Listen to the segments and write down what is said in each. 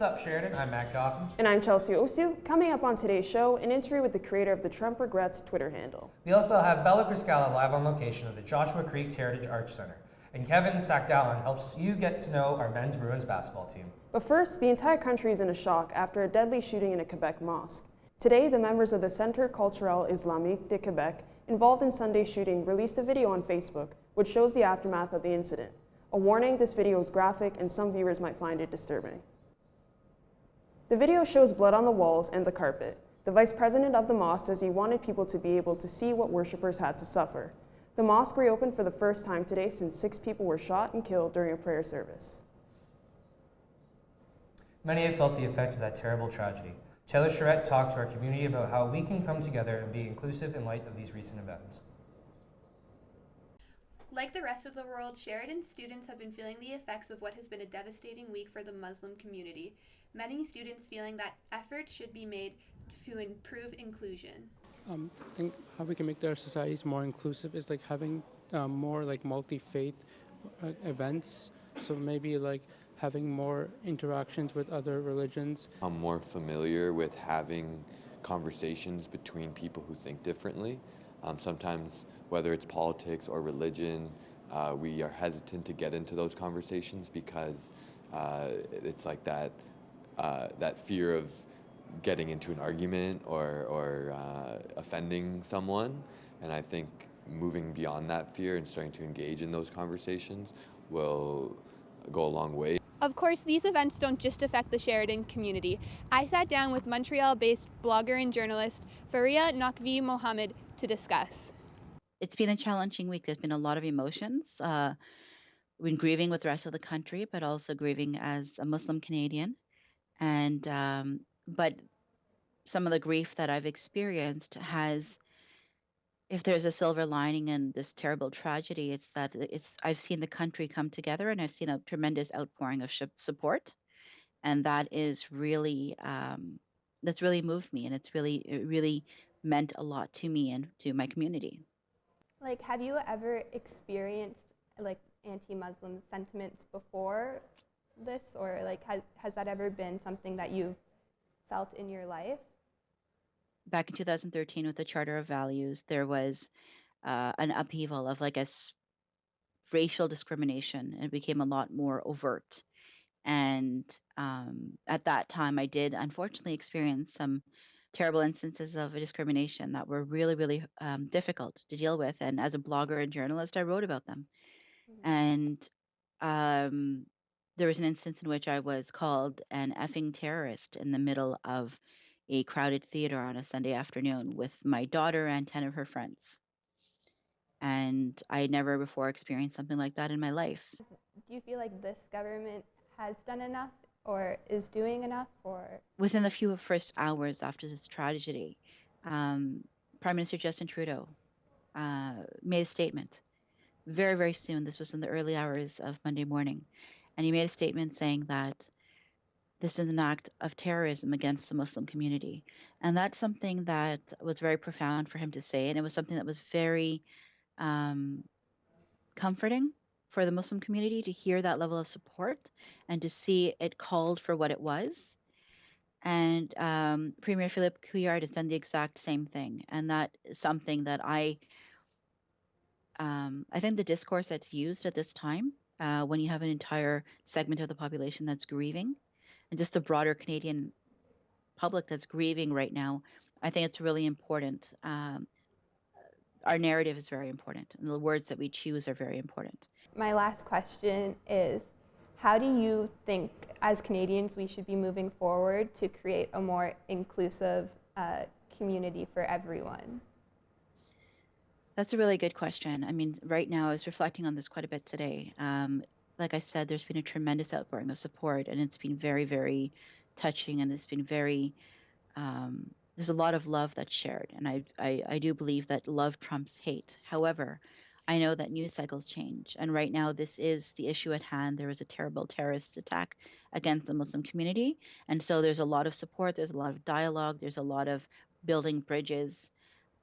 What's up, Sheridan? I'm Matt Goffin. And I'm Chelsea Osu. Coming up on today's show, an interview with the creator of the Trump Regrets Twitter handle. We also have Bella Priscala live on location at the Joshua Creeks Heritage Arts Center. And Kevin Sackdallen helps you get to know our men's Bruins basketball team. But first, the entire country is in a shock after a deadly shooting in a Quebec mosque. Today, the members of the Centre Culturel Islamique de Quebec involved in Sunday's shooting released a video on Facebook which shows the aftermath of the incident. A warning, this video is graphic and some viewers might find it disturbing. The video shows blood on the walls and the carpet. The vice president of the mosque says he wanted people to be able to see what worshippers had to suffer. The mosque reopened for the first time today since 6 people were shot and killed during a prayer service. Many have felt the effect of that terrible tragedy. Taylor Charette talked to our community about how we can come together and be inclusive in light of these recent events. Like the rest of the world, Sheridan students have been feeling the effects of what has been a devastating week for the Muslim community. Many students feeling that efforts should be made to improve inclusion. I think how we can make our societies more inclusive is like having more like multi-faith events. So maybe like having more interactions with other religions. I'm more familiar with having conversations between people who think differently. Sometimes, whether it's politics or religion, we are hesitant to get into those conversations because it's like that fear of getting into an argument or offending someone. And I think moving beyond that fear and starting to engage in those conversations will go a long way. Of course, these events don't just affect the Sheridan community. I sat down with Montreal-based blogger and journalist Faria Nakvi Mohammed to discuss. It's been a challenging week. There's been a lot of emotions. We've been grieving with the rest of the country, but also grieving as a Muslim Canadian. And but some of the grief that I've experienced has, if there's a silver lining in this terrible tragedy, it's that I've seen the country come together, and I've seen a tremendous outpouring of support, and that is really that's really moved me, and it really meant a lot to me and to my community. Like, have you ever experienced like anti-Muslim sentiments before this, or like has that ever been something that you've felt in your life? Back in 2013 with the Charter of Values, there was an upheaval of racial discrimination, and it became a lot more overt. And at that time, I did unfortunately experience some terrible instances of discrimination that were really, really difficult to deal with. And as a blogger and journalist, I wrote about them. And there was an instance in which I was called an effing terrorist in the middle of a crowded theater on a Sunday afternoon with my daughter and 10 of her friends. And I had never before experienced something like that in my life. Do you feel like this government has done enough or is doing enough? Or within the few first hours after this tragedy, Prime Minister Justin Trudeau made a statement very, very soon. This was in the early hours of Monday morning. And he made a statement saying that this is an act of terrorism against the Muslim community. And that's something that was very profound for him to say. And it was something that was very comforting for the Muslim community to hear that level of support and to see it called for what it was. And Premier Philippe Couillard has done the exact same thing. And that is something that I think the discourse that's used at this time, when you have an entire segment of the population that's grieving, and just the broader Canadian public that's grieving right now, I think it's really important. Our narrative is very important, and the words that we choose are very important. My last question is, how do you think, as Canadians, we should be moving forward to create a more inclusive community for everyone? That's a really good question. I mean, right now, I was reflecting on this quite a bit today. Like I said, there's been a tremendous outpouring of support, and it's been very, very touching, and it's been very, there's a lot of love that's shared, and I do believe that love trumps hate. However, I know that news cycles change, and right now this is the issue at hand. There was a terrible terrorist attack against the Muslim community, and so there's a lot of support, there's a lot of dialogue, there's a lot of building bridges.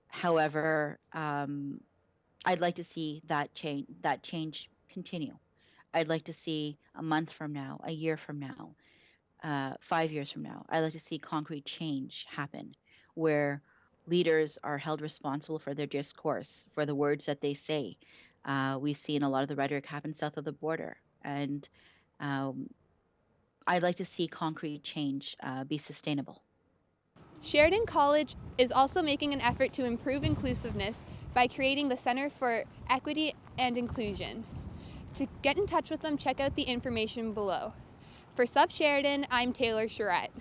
However, I'd like to see that change continue. I'd like to see a month from now, a year from now, 5 years from now. I'd like to see concrete change happen where leaders are held responsible for their discourse, for the words that they say. We've seen a lot of the rhetoric happen south of the border. And um, I'd like to see concrete change be sustainable. Sheridan College is also making an effort to improve inclusiveness by creating the Center for Equity and Inclusion. To get in touch with them, check out the information below. For Sub Sheridan, I'm Taylor Charette.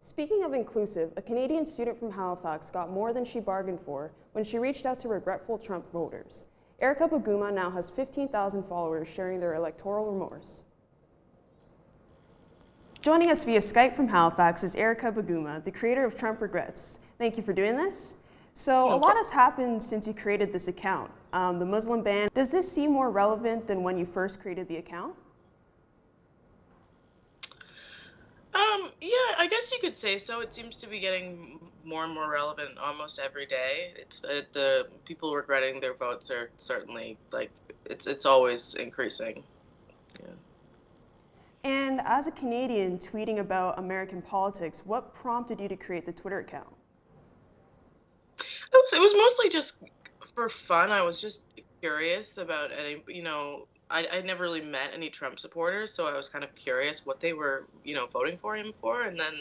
Speaking of inclusive, a Canadian student from Halifax got more than she bargained for when she reached out to regretful Trump voters. Erica Baguma now has 15,000 followers sharing their electoral remorse. Joining us via Skype from Halifax is Erica Baguma, the creator of Trump Regrets. Thank you for doing this. So a lot has happened since you created this account. The Muslim ban, does this seem more relevant than when you first created the account? Yeah, I guess you could say so. It seems to be getting more and more relevant almost every day. It's the people regretting their votes are certainly like it's always increasing. Yeah. And as a Canadian tweeting about American politics, what prompted you to create the Twitter account? It was mostly just for fun. I was just curious about any, I never really met any Trump supporters, so I was kind of curious what they were, voting for him for. And then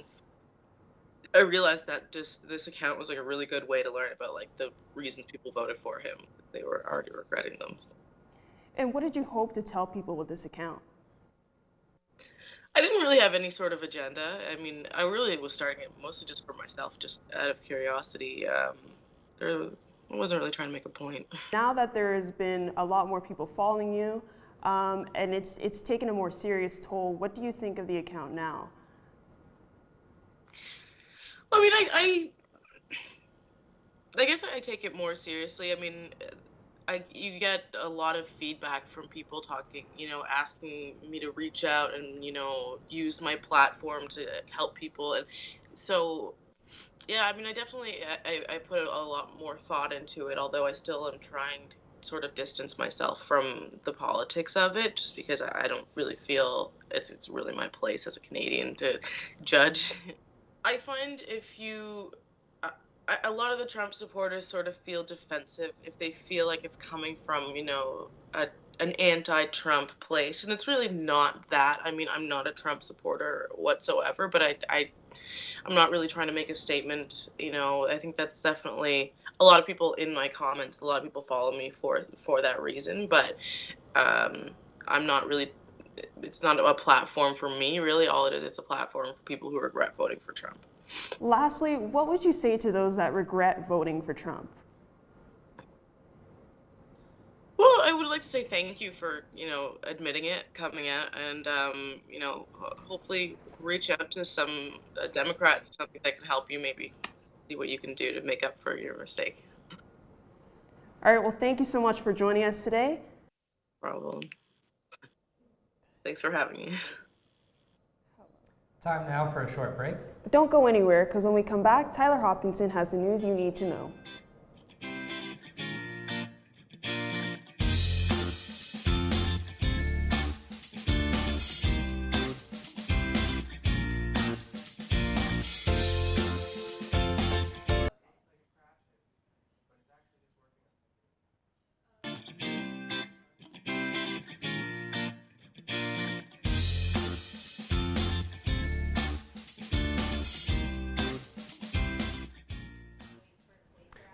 I realized that just this account was like a really good way to learn about like the reasons people voted for him. They were already regretting them. And what did you hope to tell people with this account? I didn't really have any sort of agenda. I mean, I really was starting it mostly just for myself, just out of curiosity. I wasn't really trying to make a point. Now that there has been a lot more people following you, and it's taken a more serious toll, what do you think of the account now? I mean, I guess I take it more seriously. I mean, you get a lot of feedback from people talking, asking me to reach out and, use my platform to help people. And so, yeah, I mean, I put a lot more thought into it, although I still am trying to sort of distance myself from the politics of it, just because I don't really feel it's really my place as a Canadian to judge. I find if you a lot of the Trump supporters sort of feel defensive if they feel like it's coming from, an anti-Trump place, and it's really not that. I mean, I'm not a Trump supporter whatsoever, but I'm not really trying to make a statement. I think that's definitely a lot of people in my comments. A lot of people follow me for that reason, but I'm not really. It's not a platform for me, really. All it is, it's a platform for people who regret voting for Trump. Lastly, what would you say to those that regret voting for Trump? Well, I would like to say thank you for, admitting it, coming out, and, hopefully reach out to some Democrats or something that can help you maybe see what you can do to make up for your mistake. All right, well, thank you so much for joining us today. Problem. Thanks for having me. Time now for a short break. But don't go anywhere, because when we come back, Tyler Hopkinson has the news you need to know.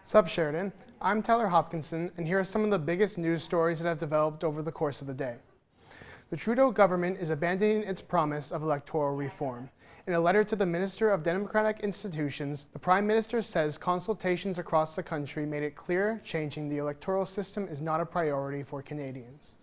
Sup Sheridan, I'm Tyler Hopkinson, and here are some of the biggest news stories that have developed over the course of the day. The Trudeau government is abandoning its promise of electoral reform. In a letter to the Minister of Democratic Institutions, the Prime Minister says consultations across the country made it clear changing the electoral system is not a priority for Canadians.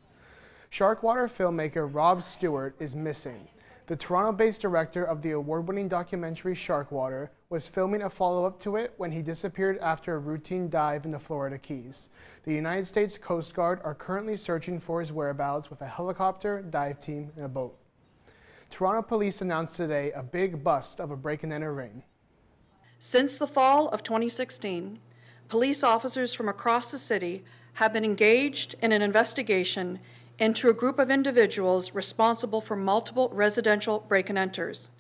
Sharkwater filmmaker Rob Stewart is missing. The Toronto-based director of the award-winning documentary Sharkwater was filming a follow-up to it when he disappeared after a routine dive in the Florida Keys. The United States Coast Guard are currently searching for his whereabouts with a helicopter, dive team, and a boat. Toronto police announced today a big bust of a break-and-enter ring. Since the fall of 2016, police officers from across the city have been engaged in an investigation into a group of individuals responsible for multiple residential break-and-enters.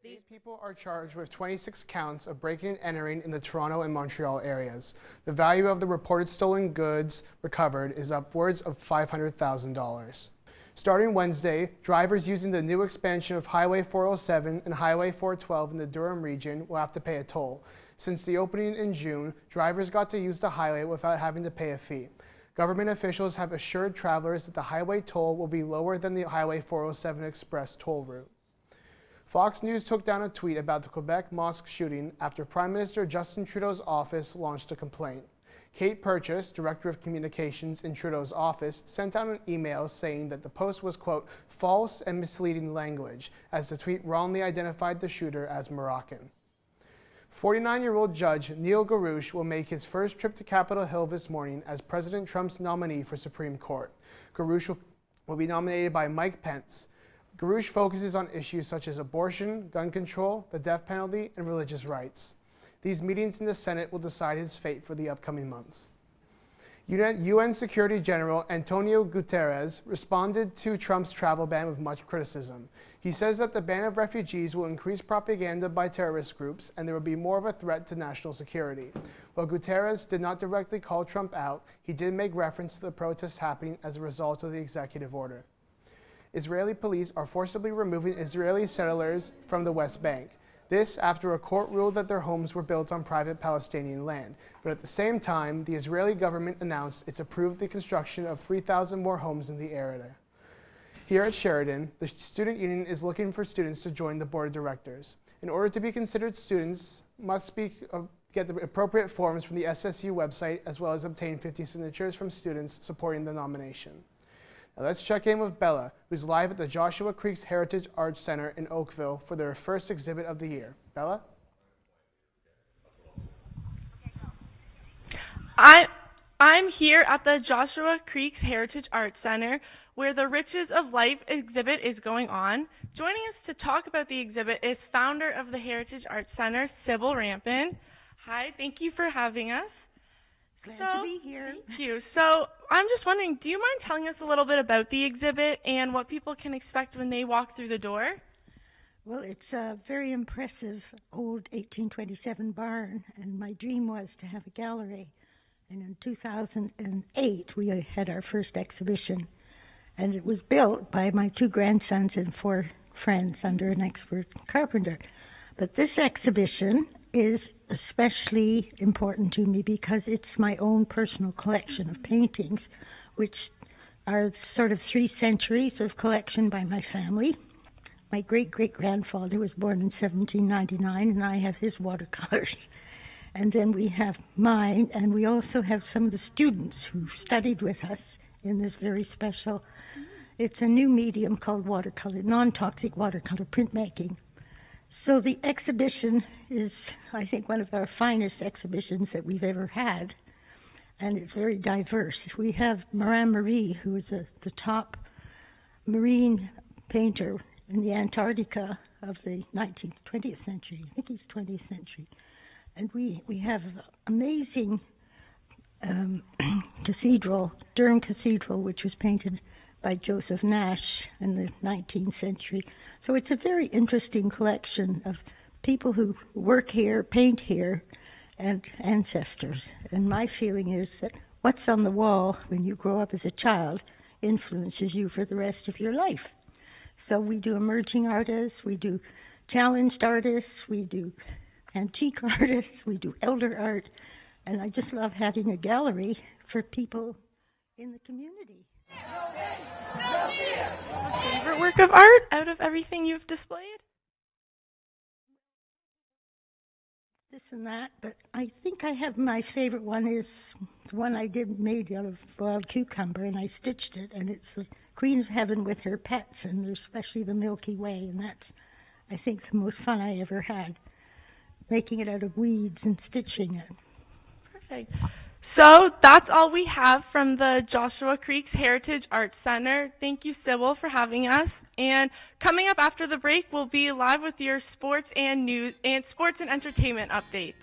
These people are charged with 26 counts of breaking and entering in the Toronto and Montreal areas. The value of the reported stolen goods recovered is upwards of $500,000. Starting Wednesday, drivers using the new expansion of Highway 407 and Highway 412 in the Durham region will have to pay a toll. Since the opening in June, drivers got to use the highway without having to pay a fee. Government officials have assured travelers that the highway toll will be lower than the Highway 407 Express toll route. Fox News took down a tweet about the Quebec mosque shooting after Prime Minister Justin Trudeau's office launched a complaint. Kate Purchase, Director of Communications in Trudeau's office, sent out an email saying that the post was, quote, false and misleading language, as the tweet wrongly identified the shooter as Moroccan. 49-year-old Judge Neil Garouche will make his first trip to Capitol Hill this morning as President Trump's nominee for Supreme Court. Garouche will be nominated by Mike Pence. Garouche focuses on issues such as abortion, gun control, the death penalty, and religious rights. These meetings in the Senate will decide his fate for the upcoming months. UN Secretary General Antonio Guterres responded to Trump's travel ban with much criticism. He says that the ban of refugees will increase propaganda by terrorist groups and there will be more of a threat to national security. While Guterres did not directly call Trump out, he did make reference to the protests happening as a result of the executive order. Israeli police are forcibly removing Israeli settlers from the West Bank. This after a court ruled that their homes were built on private Palestinian land. But at the same time, the Israeli government announced it's approved the construction of 3,000 more homes in the area. Here at Sheridan, the student union is looking for students to join the board of directors. In order to be considered students, must get the appropriate forms from the SSU website as well as obtain 50 signatures from students supporting the nomination. Now let's check in with Bella, who's live at the Joshua Creeks Heritage Arts Center in Oakville for their first exhibit of the year. Bella? I'm here at the Joshua Creeks Heritage Arts Center where the Riches of Life exhibit is going on. Joining us to talk about the exhibit is founder of the Heritage Arts Center, Sybil Rampin. Hi, thank you for having us. Glad to be here. Thank you. So I'm just wondering, do you mind telling us a little bit about the exhibit and what people can expect when they walk through the door? Well, it's a very impressive old 1827 barn, and my dream was to have a gallery. And in 2008, we had our first exhibition, and it was built by my 2 grandsons and 4 friends under an expert carpenter. But this exhibition is especially important to me because it's my own personal collection of paintings, which are sort of 3 centuries of collection by my family. My great-great-grandfather was born in 1799, and I have his watercolors. And then we have mine, and we also have some of the students who studied with us in this very special, it's a new medium called watercolor, non-toxic watercolor printmaking. So the exhibition is, I think, one of our finest exhibitions that we've ever had, and it's very diverse. We have Morin Marie, who is the top marine painter in the Antarctica of the 20th century. I think he's 20th century. And we have amazing cathedral, Durham Cathedral, which was painted by Joseph Nash in the 19th century. So it's a very interesting collection of people who work here, paint here, and ancestors. And my feeling is that what's on the wall when you grow up as a child influences you for the rest of your life. So we do emerging artists, we do challenged artists, we do antique artists, we do elder art, and I just love having a gallery for people in the community. Favorite work of art out of everything you've displayed? This and that, but I think I have my favorite one is the one I made out of boiled cucumber, and I stitched it, and it's the Queen of Heaven with her pets, and especially the Milky Way, and that's, I think, the most fun I ever had, making it out of weeds and stitching it. Perfect. So that's all we have from the Joshua Creeks Heritage Arts Center. Thank you, Sybil, for having us. And coming up after the break, we'll be live with your sports and entertainment updates.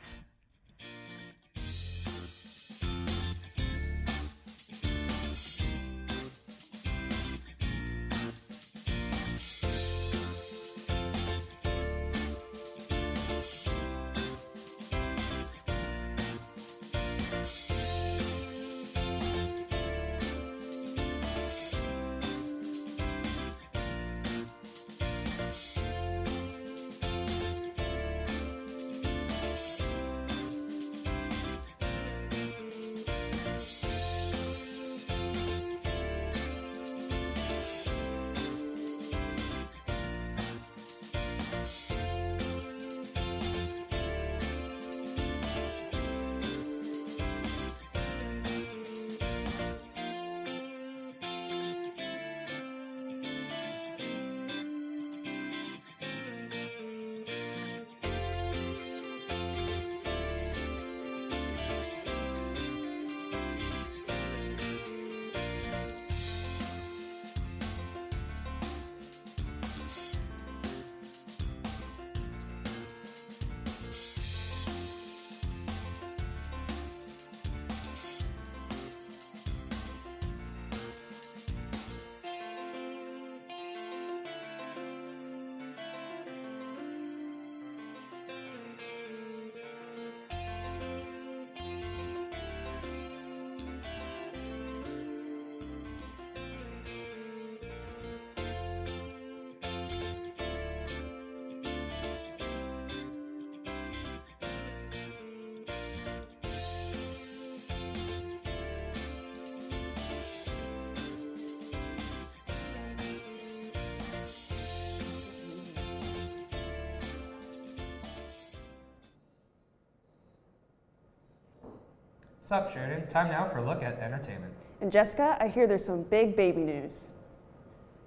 Sup, Sheridan? Time now for a look at entertainment. And Jessica, I hear there's some big baby news.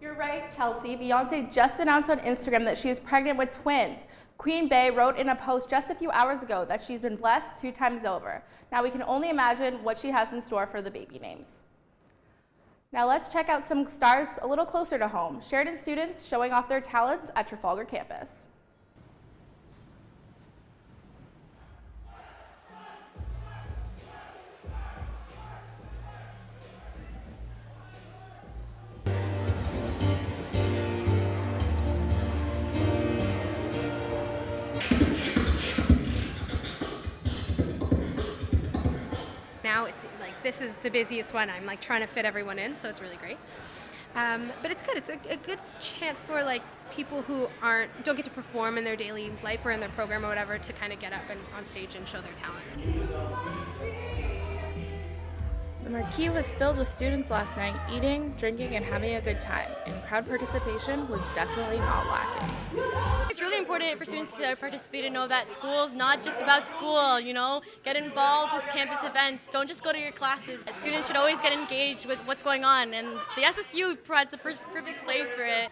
You're right, Chelsea. Beyonce just announced on Instagram that she is pregnant with twins. Queen Bey wrote in a post just a few hours ago that she's been blessed 2 times over. Now we can only imagine what she has in store for the baby names. Now let's check out some stars a little closer to home. Sheridan students showing off their talents at Trafalgar campus. Now it's like this is the busiest one. I'm like trying to fit everyone in, so it's really great. But it's good. It's a good chance for like people who don't get to perform in their daily life or in their program or whatever to kind of get up and on stage and show their talent. The marquee was filled with students last night, eating, drinking, and having a good time, and crowd participation was definitely not lacking. It's really important for students to participate and know that school's not just about school, you know? Get involved with campus events. Don't just go to your classes. Students should always get engaged with what's going on, and the SSU provides the perfect place for it.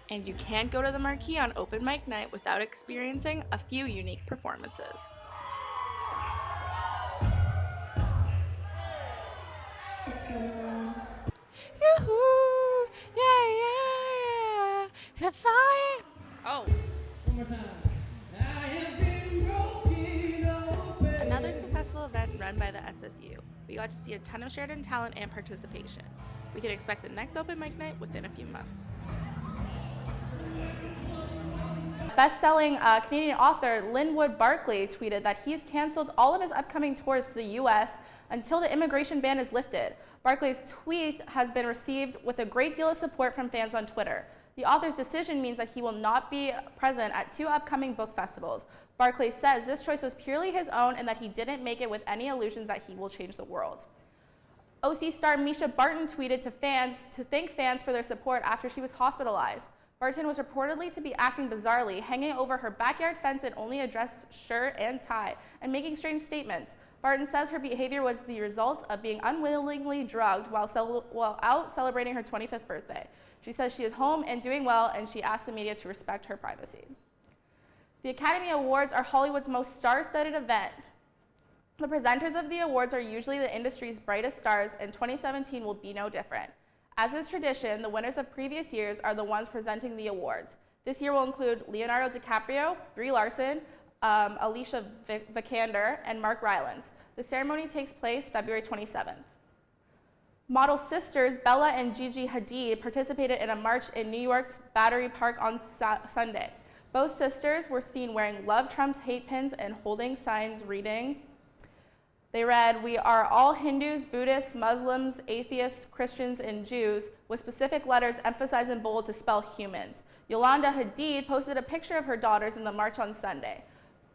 And you can't go to the marquee on open mic night without experiencing a few unique performances. Yoo-hoo! Yeah, yeah, yeah. If I... Oh. One more time. Another successful event run by the SSU. We got to see a ton of Sheridan talent and participation. We can expect the next open mic night within a few months. Best-selling Canadian author Linwood Barclay tweeted that he's canceled all of his upcoming tours to the U.S. until the immigration ban is lifted. Barclay's tweet has been received with a great deal of support from fans on Twitter. The author's decision means that he will not be present at 2 upcoming book festivals. Barclay says this choice was purely his own and that he didn't make it with any illusions that he will change the world. OC star Misha Barton tweeted to thank fans for their support after she was hospitalized. Barton was reportedly to be acting bizarrely, hanging over her backyard fence in only a dress shirt and tie, and making strange statements. Barton says her behavior was the result of being unwillingly drugged while out celebrating her 25th birthday. She says she is home and doing well, and she asked the media to respect her privacy. The Academy Awards are Hollywood's most star-studded event. The presenters of the awards are usually the industry's brightest stars, and 2017 will be no different. As is tradition, the winners of previous years are the ones presenting the awards. This year will include Leonardo DiCaprio, Brie Larson, Alicia Vikander, and Mark Rylance. The ceremony takes place February 27th. Model sisters Bella and Gigi Hadid participated in a march in New York's Battery Park on Sunday. Both sisters were seen wearing Love Trump's hate pins and holding signs reading, They read, "We are all Hindus, Buddhists, Muslims, atheists, Christians, and Jews," with specific letters emphasized in bold to spell humans. Yolanda Hadid posted a picture of her daughters in the march on Sunday.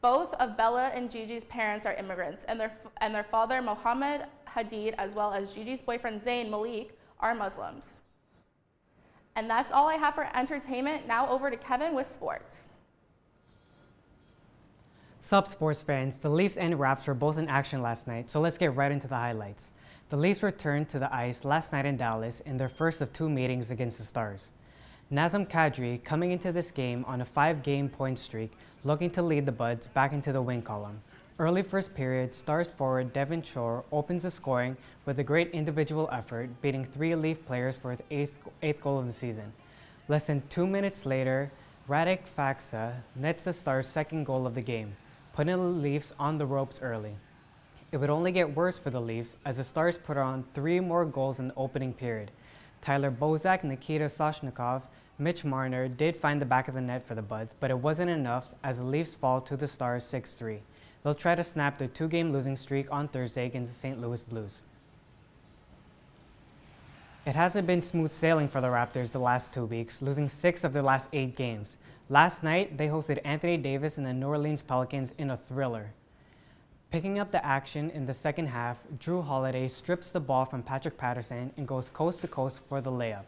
Both of Bella and Gigi's parents are immigrants, and their father, Mohammed Hadid, as well as Gigi's boyfriend, Zayn Malik, are Muslims. And that's all I have for entertainment. Now over to Kevin with sports. Sup sports fans, the Leafs and Raps were both in action last night, so let's get right into the highlights. The Leafs returned to the ice last night in Dallas in their first of 2 meetings against the Stars. Nazem Kadri coming into this game on a 5-game point streak, looking to lead the Buds back into the win column. Early first period, Stars forward Devin Shore opens the scoring with a great individual effort, beating 3 Leaf players for his 8th goal of the season. Less than 2 minutes later, Radek Faksa nets the Stars' 2nd goal of the game, putting the Leafs on the ropes early. It would only get worse for the Leafs as the Stars put on 3 more goals in the opening period. Tyler Bozak, Nikita Soshnikov, Mitch Marner did find the back of the net for the Buds, but it wasn't enough as the Leafs fall to the Stars 6-3. They'll try to snap their 2-game losing streak on Thursday against the St. Louis Blues. It hasn't been smooth sailing for the Raptors the last 2 weeks, losing 6 of their last 8 games. Last night, they hosted Anthony Davis and the New Orleans Pelicans in a thriller. Picking up the action in the second half, Drew Holiday strips the ball from Patrick Patterson and goes coast to coast for the layup.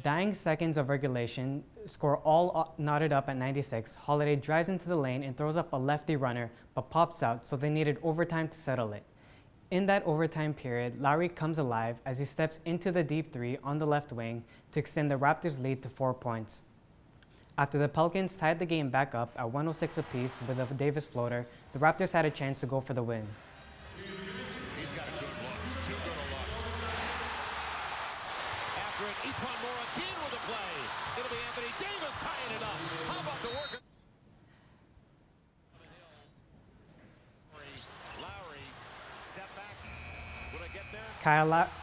Dying seconds of regulation, score all knotted up at 96, Holiday drives into the lane and throws up a lefty runner, but pops out, so they needed overtime to settle it. In that overtime period, Lowry comes alive as he steps into the deep 3 on the left wing to extend the Raptors' lead to 4 points. After the Pelicans tied the game back up at 106 apiece with a Davis floater, the Raptors had a chance to go for the win. He's got a good look. Too good a look. After it, Etwan Moore again with a play. It'll be Anthony Davis tying it up. How about the work? Lowry, step back. Will it get there?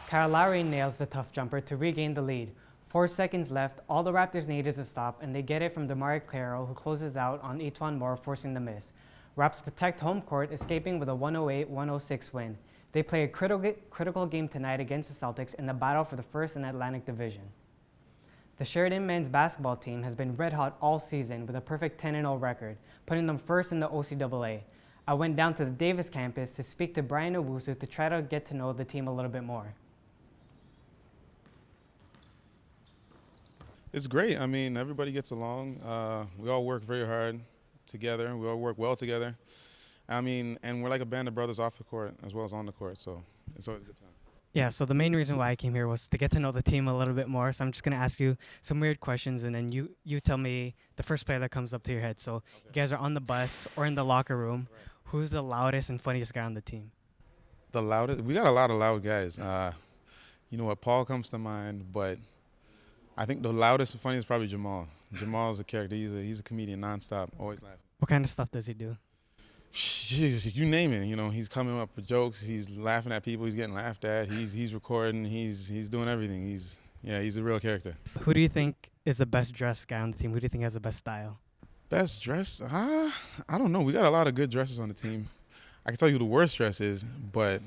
Kyle Lowry nails the tough jumper to regain the lead. 4 seconds left, all the Raptors need is a stop, and they get it from DeMar Carroll, who closes out on Etwan Moore, forcing the miss. Raps protect home court, escaping with a 108-106 win. They play a critical game tonight against the Celtics in the battle for the first in Atlantic Division. The Sheridan men's basketball team has been red hot all season with a perfect 10-0 record, putting them first in the OCAA. I went down to the Davis campus to speak to Brian Owusu to try to get to know the team a little bit more. It's great. I mean, everybody gets along. We all work very hard together. We all work well together. I mean, and we're like a band of brothers off the court as well as on the court, so it's always a good time. Yeah, so the main reason why I came here was to get to know the team a little bit more. So I'm just going to ask you some weird questions, and then you tell me the first player that comes up to your head. So You guys are on the bus or in the locker room. Right. Who's the loudest and funniest guy on the team? The loudest? We got a lot of loud guys. You know what, Paul comes to mind, but I think the loudest and funniest is probably Jamal. Jamal's a character. He's a comedian nonstop, always laughing. What kind of stuff does he do? Jesus, you name it. You know, he's coming up with jokes. He's laughing at people. He's getting laughed at. He's recording. He's doing everything. He's a real character. Who do you think is the best dressed guy on the team? Who do you think has the best style? Best dressed? I don't know. We got a lot of good dressers on the team. I can tell you who the worst dress is, but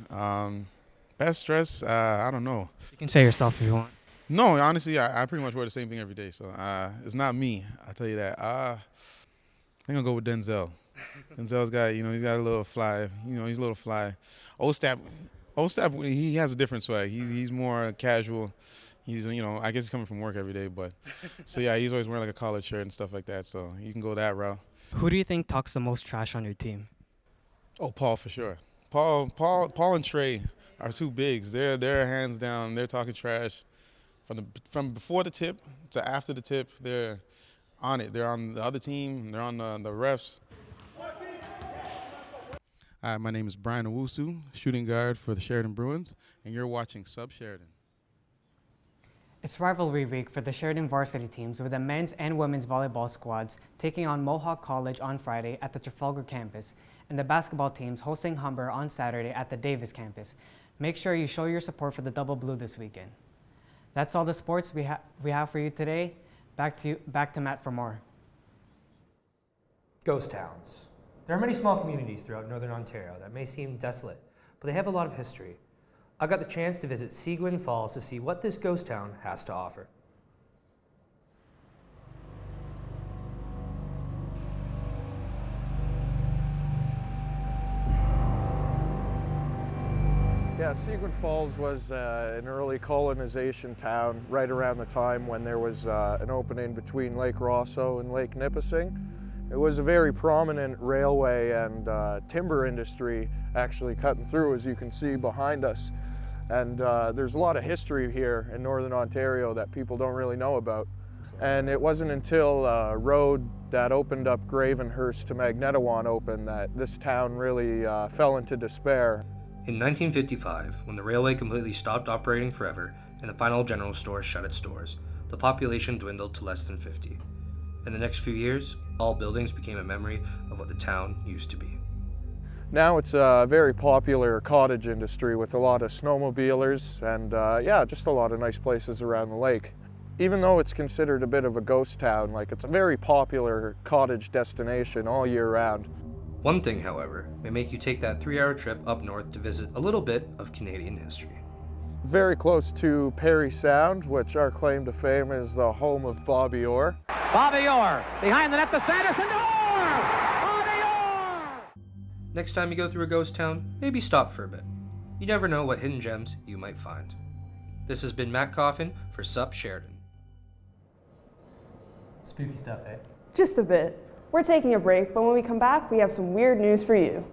best dress, I don't know. You can say yourself if you want. No, honestly, I pretty much wear the same thing every day, so it's not me. I'll tell you that. I think I'll go with Denzel. Denzel's got, he's got a little fly. He's a little fly. Ostap, he has a different swag. He's more casual. He's, I guess he's coming from work every day, but so yeah, he's always wearing like a collared shirt and stuff like that. So you can go that route. Who do you think talks the most trash on your team? Oh, Paul for sure. Paul and Trey are two bigs. They're hands down. They're talking trash. From before the tip to after the tip, they're on it. They're on the other team. They're on the refs. Hi, my name is Brian Owusu, shooting guard for the Sheridan Bruins, and you're watching Sub Sheridan. It's rivalry week for the Sheridan varsity teams with the men's and women's volleyball squads taking on Mohawk College on Friday at the Trafalgar campus, and the basketball teams hosting Humber on Saturday at the Davis campus. Make sure you show your support for the Double Blue this weekend. That's all the sports we have for you today. Back to Matt for more. Ghost towns. There are many small communities throughout Northern Ontario that may seem desolate, but they have a lot of history. I got the chance to visit Seguin Falls to see what this ghost town has to offer. Yeah, Seguin Falls was an early colonization town right around the time when there was an opening between Lake Rosso and Lake Nipissing. It was a very prominent railway and timber industry actually cutting through, as you can see behind us. And there's a lot of history here in Northern Ontario that people don't really know about. And it wasn't until a road that opened up Gravenhurst to Magnetawan opened that this town really fell into despair. In 1955, when the railway completely stopped operating forever and the final general store shut its doors, the population dwindled to less than 50. In the next few years, all buildings became a memory of what the town used to be. Now it's a very popular cottage industry with a lot of snowmobilers and yeah, just a lot of nice places around the lake. Even though it's considered a bit of a ghost town, like it's a very popular cottage destination all year round. One thing, however, may make you take that 3-hour trip up north to visit a little bit of Canadian history. Very close to Parry Sound, which our claim to fame is the home of Bobby Orr. Bobby Orr, behind the net to Sanderson, Orr! Bobby Orr! Next time you go through a ghost town, maybe stop for a bit. You never know what hidden gems you might find. This has been Matt Coffin for Sup Sheridan. Spooky stuff, eh? Just a bit. We're taking a break, but when we come back, we have some weird news for you.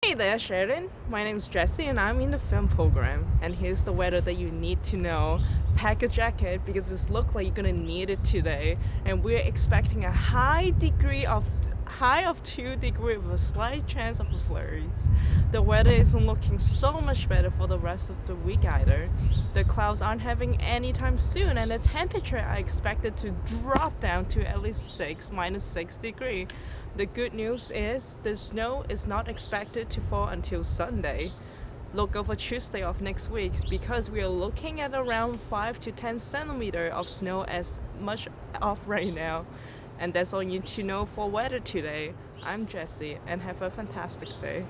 Hey there, Sheridan. My name's Jessie and I'm in the film program. And here's the weather that you need to know. Pack a jacket because it looks like you're gonna need it today. And we're expecting a high of 2 degrees with a slight chance of flurries. The weather isn't looking so much better for the rest of the week either. The clouds aren't having any time soon and the temperature are expected to drop down to at least -6 degrees. The good news is the snow is not expected to fall until Sunday. Look over Tuesday of next week because we are looking at around 5 to 10 centimeters of snow as much of right now. And that's all you need to know for weather today. I'm Jessie and have a fantastic day.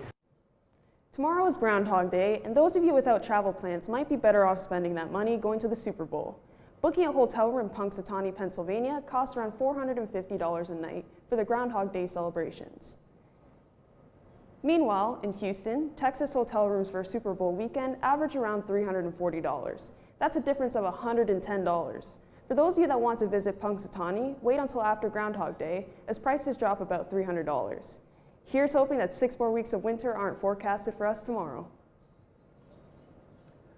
Tomorrow is Groundhog Day, and those of you without travel plans might be better off spending that money going to the Super Bowl. Booking a hotel room in Punxsutawney, Pennsylvania costs around $450 a night for the Groundhog Day celebrations. Meanwhile, in Houston, Texas hotel rooms for a Super Bowl weekend average around $340. That's a difference of $110. For those of you that want to visit Punxsutawney, wait until after Groundhog Day, as prices drop about $300. Here's hoping that 6 more weeks of winter aren't forecasted for us tomorrow.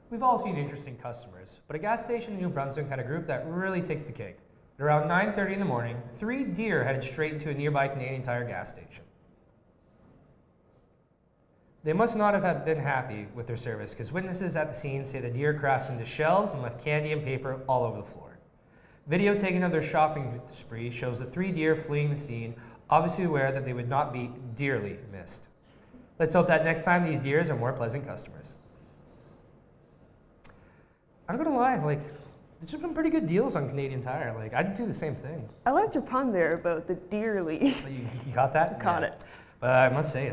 We've all seen interesting customers, but a gas station in New Brunswick had a group that really takes the cake. At around 9:30 in the morning, 3 deer headed straight into a nearby Canadian Tire gas station. They must not have been happy with their service, because witnesses at the scene say the deer crashed into shelves and left candy and paper all over the floor. Video taken of their shopping spree shows the 3 deer fleeing the scene, obviously aware that they would not be dearly missed. Let's hope that next time these deers are more pleasant customers. I'm not gonna lie, there's been pretty good deals on Canadian Tire. I'd do the same thing. I liked your pun there about the dearly. You got that? Caught it. But I must say,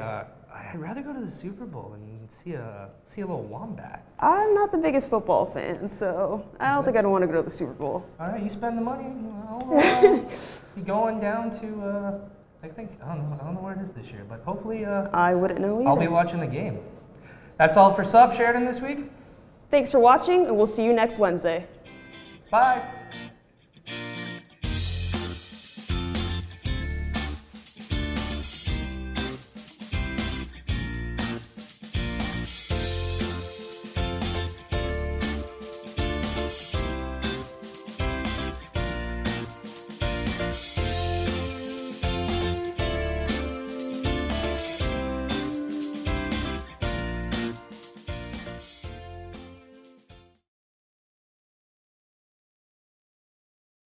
I'd rather go to the Super Bowl and see a little wombat. I'm not the biggest football fan, so I don't think I'd want to go to the Super Bowl. All right, you spend the money. I'll be going down to, I don't know where it is this year, but hopefully I wouldn't know either. I'll be watching the game. That's all for Sup Sheridan this week. Thanks for watching, and we'll see you next Wednesday. Bye.